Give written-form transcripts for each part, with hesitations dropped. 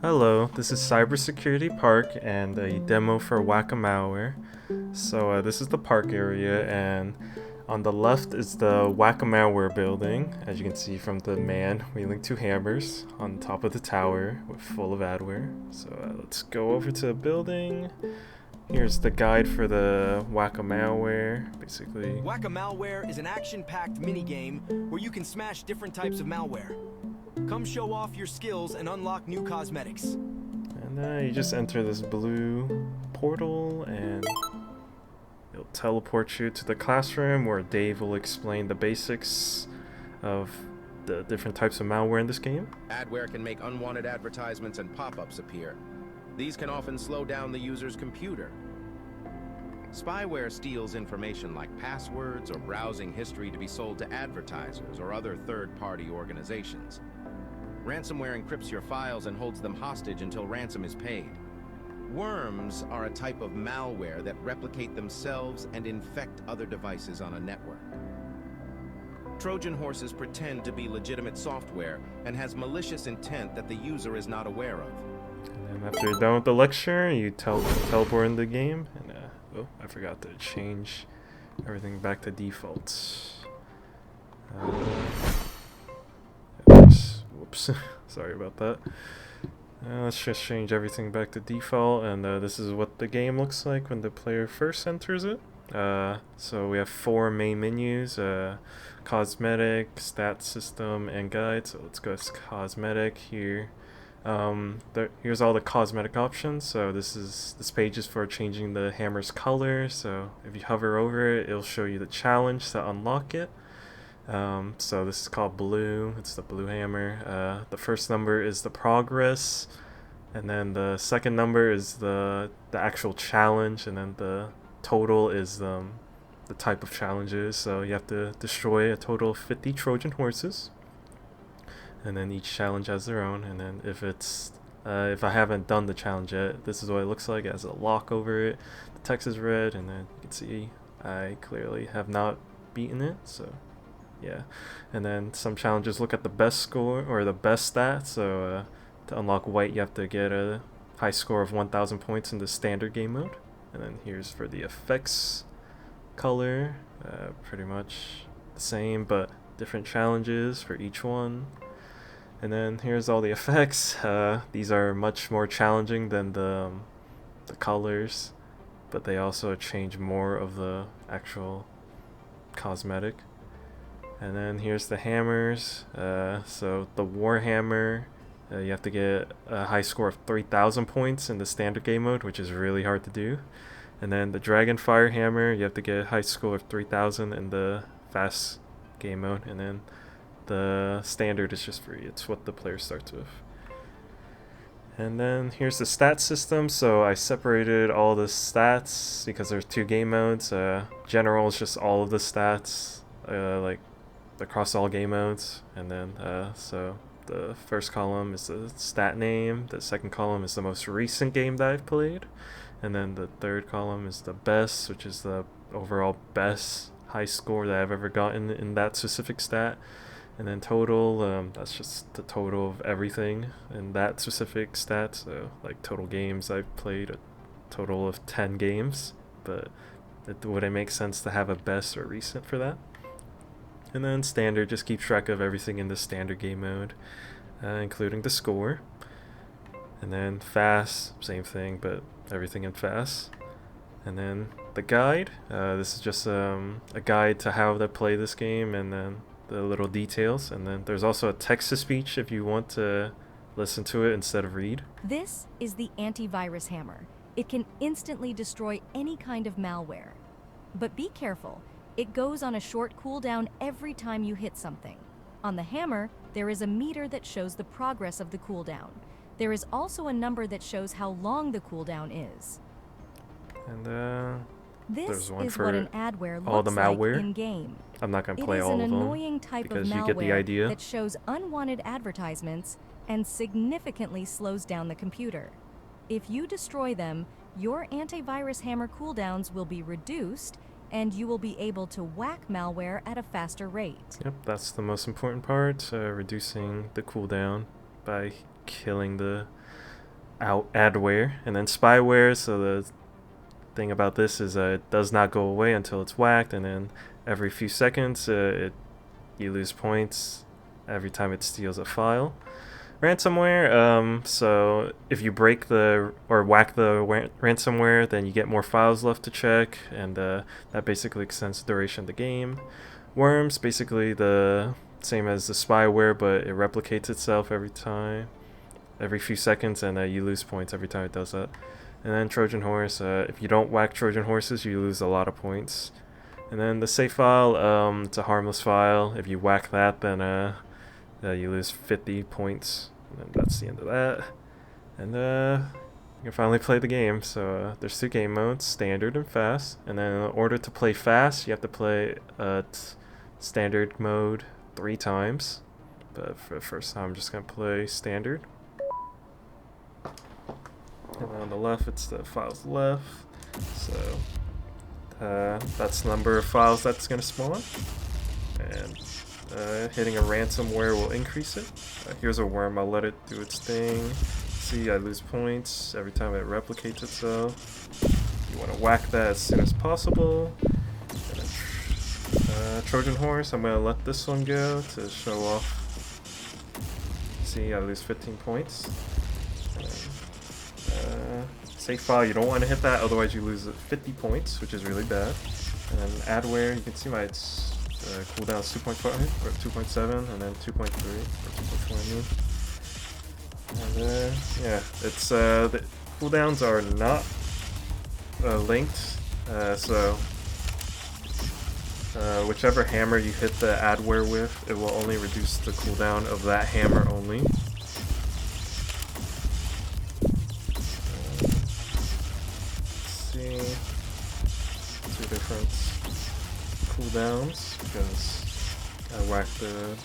Hello, this is Cybersecurity Park and a demo for Whack-a-Malware. So this is the park area, and on the left is the Whack-a-Malware building, as you can see from the man wielding two hammers on top of the tower with full of adware. So let's go over to the building. Here's the guide for the Whack-a-Malware, basically. Whack-a-Malware is an action-packed minigame where you can smash different types of malware. Come show off your skills and unlock new cosmetics. And you just enter this blue portal and it'll teleport you to the classroom where Dave will explain the basics of the different types of malware in this game. Adware can make unwanted advertisements and pop-ups appear. These can often slow down the user's computer. Spyware steals information like passwords or browsing history to be sold to advertisers or other third-party organizations. Ransomware encrypts your files and holds them hostage until ransom is paid. Worms are a type of malware that replicate themselves and infect other devices on a network. Trojan horses pretend to be legitimate software and has malicious intent that the user is not aware of. And then after you're done with the lecture, you teleport in the game. And oh, I forgot to change everything back to default. Whoops, sorry about that. Let's just change everything back to default, and this is what the game looks like when the player first enters it. So we have four main menus: cosmetic, stat system, and guide. So let's go to cosmetic here. Here's all the cosmetic options. So this page is for changing the hammer's color. So if you hover over it, it'll show you the challenge to unlock it. So this is called blue. It's the blue hammer. The first number is the progress, and then the second number is the actual challenge, and then the total is the type of challenges. So you have to destroy a total of 50 Trojan horses, and then each challenge has their own. And then if I haven't done the challenge yet, this is what it looks like. It has a lock over it. The text is red, and then you can see I clearly have not beaten it. So yeah, and then some challenges look at the best score or the best stat. So to unlock white, you have to get a high score of 1,000 points in the standard game mode. And then here's for the effects color, pretty much the same but different challenges for each one. And then here's all the effects. These are much more challenging than the colors, but they also change more of the actual cosmetic. And then here's the hammers. So the Warhammer, you have to get a high score of 3,000 points in the standard game mode, which is really hard to do. And then the Dragonfire hammer, you have to get a high score of 3,000 in the fast game mode. And then the standard is just free. It's what the player starts with. And then here's the stat system. So I separated all the stats because there's two game modes. General is just all of the stats, like across all game modes. And then so the first column is the stat name, the second column is the most recent game that I've played, and then the third column is the best, which is the overall best high score that I've ever gotten in that specific stat. And then total, that's just the total of everything in that specific stat. So like total games I've played, a total of 10 games, but would it make sense to have a best or recent for that? And then standard just keeps track of everything in the standard game mode, including the score. And then fast, same thing, but everything in fast. And then the guide, this is just a guide to how to play this game, and then the little details. And then there's also a text-to-speech if you want to listen to it instead of read. This is the antivirus hammer. It can instantly destroy any kind of malware. But be careful. It goes on a short cooldown every time you hit something. On the hammer, there is a meter that shows the progress of the cooldown. There is also a number that shows how long the cooldown is. And this there's one is for what an adware all the looks like malware. in-game. I'm not going to play all of them It is an annoying type of because you get the malware idea. that shows unwanted advertisements and significantly slows down the computer. If you destroy them, your antivirus hammer cooldowns will be reduced, and you will be able to whack malware at a faster rate. Yep, that's the most important part, reducing the cooldown by killing the adware. And then spyware, so the thing about this is it does not go away until it's whacked, and then every few seconds you lose points every time it steals a file. Ransomware, so if you break or whack the ransomware, then you get more files left to check, and that basically extends the duration of the game. Worms, basically the same as the spyware, but it replicates itself every few seconds, and you lose points every time it does that. And then Trojan Horse, if you don't whack Trojan Horses, you lose a lot of points. And then the safe file, it's a harmless file. If you whack that, then you lose 50 points. And that's the end of that. And you can finally play the game. So there's 2 game modes, standard and fast. And then in order to play fast, you have to play standard mode 3 times. But for the first time, I'm just going to play standard. And on the left, it's the files left. So that's the number of files that's going to spawn. And hitting a ransomware will increase it. Here's a worm, I'll let it do its thing. See, I lose points every time it replicates itself. You want to whack that as soon as possible. And then, Trojan Horse, I'm going to let this one go to show off. See, I lose 15 points. Safe file, you don't want to hit that, otherwise you lose 50 points, which is really bad. And then adware, you can see my cooldown is 2.5 or 2.7, and then 2.3 or 2.4 I mean. And yeah, it's the cooldowns are not linked, so whichever hammer you hit the adware with, it will only reduce the cooldown of that hammer only. Two different cooldowns because I whacked the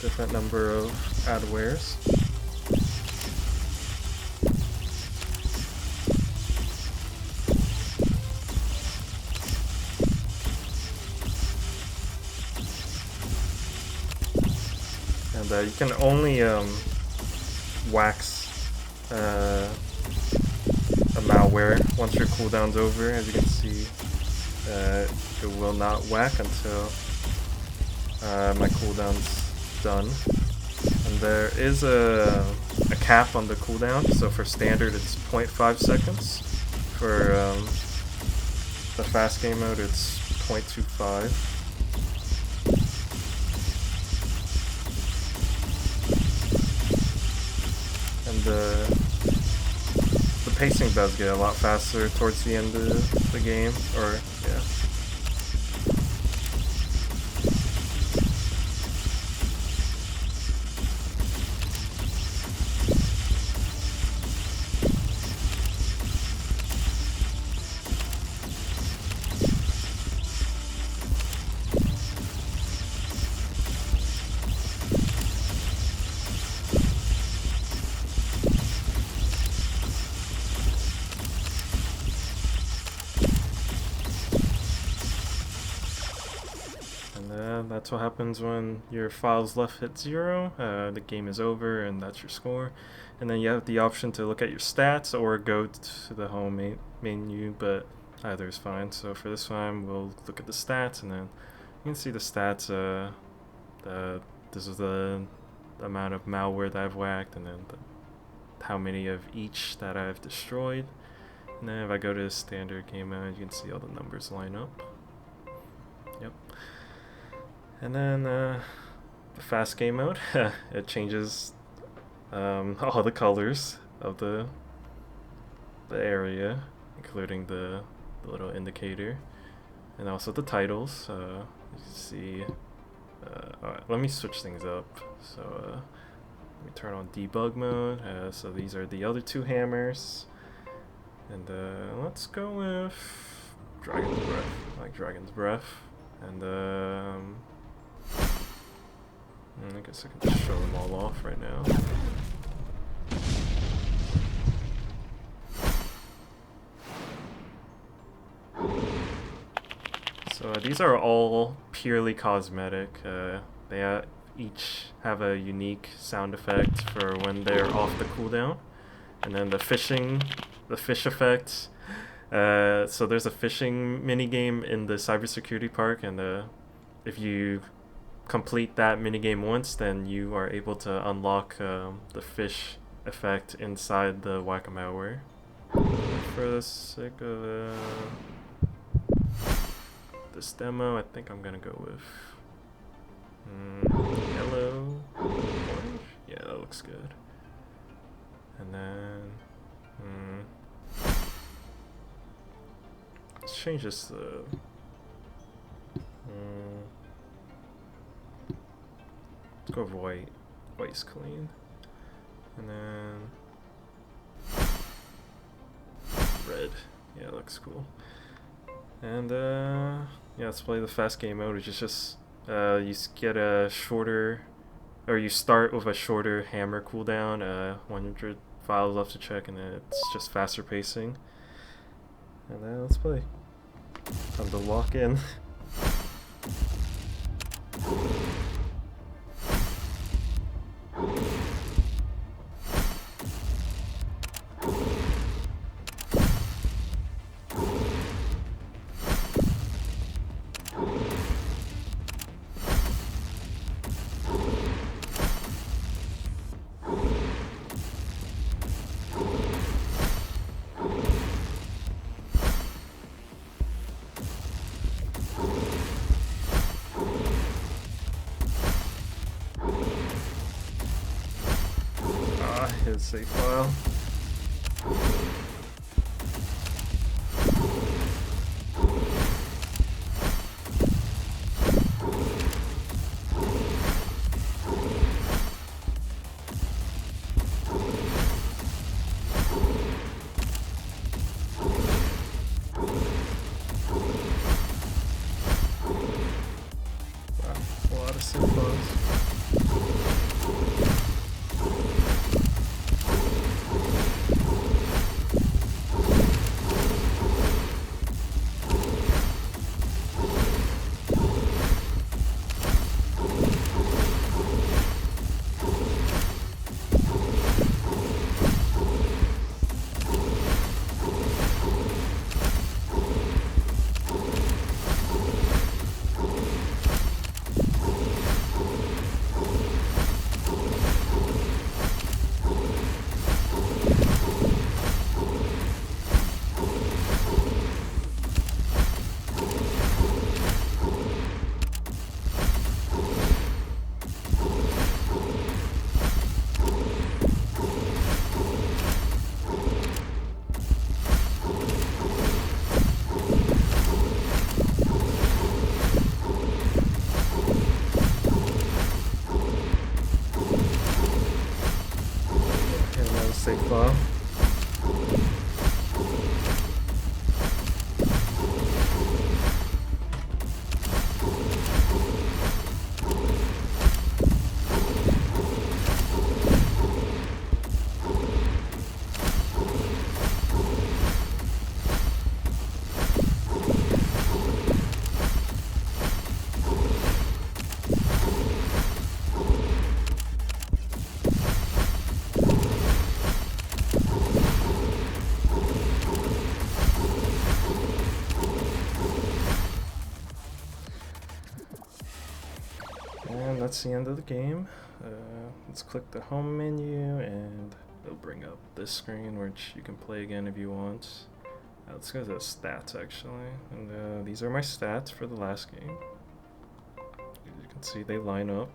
different number of adwares. And you can only wax a malware once your cooldown's over. As you can see, it will not whack until my cooldown's done. And there is a cap on the cooldown, so for standard it's 0.5 seconds. For the fast game mode it's 0.25. And the pacing does get a lot faster towards the end of the game, or yeah. That's what happens when your files left hit 0. The game is over and that's your score. And then you have the option to look at your stats or go to the home menu, but either is fine. So for this one, we'll look at the stats, and then you can see the stats. This is the amount of malware that I've whacked, and then how many of each that I've destroyed. And then if I go to the standard game mode, you can see all the numbers line up. Yep. And then the fast game mode, it changes all the colors of the area, including the little indicator, and also the titles. You can see. Alright, let me switch things up. So let me turn on debug mode. So these are the other 2 hammers, and let's go with Dragon's Breath. I like Dragon's Breath, and I guess I can just show them all off right now. So these are all purely cosmetic. each have a unique sound effect for when they're off the cooldown. And then the fish effect. So there's a fishing minigame in the cybersecurity park, and if you complete that minigame once, then you are able to unlock the fish effect inside the Whack-a-Malware. For the sake of this demo, I think I'm gonna go with yellow, orange. Yeah, that looks good. And then let's change this to let's go with white. White's clean. And then red. Yeah, it looks cool. And yeah, let's play the fast game mode, which is just you get a shorter, or you start with a shorter hammer cooldown, 100 files left to check, and then it's just faster pacing. And then let's play. Time to lock in. His save file. Wow, a lot of save files. Save file. And that's the end of the game. Let's click the home menu and it'll bring up this screen, which you can play again if you want. Let's go to the stats actually, and these are my stats for the last game. As you can see, they line up,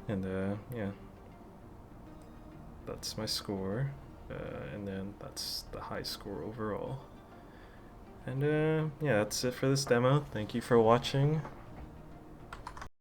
and yeah, that's my score, and then that's the high score overall. And yeah, that's it for this demo. Thank you for watching.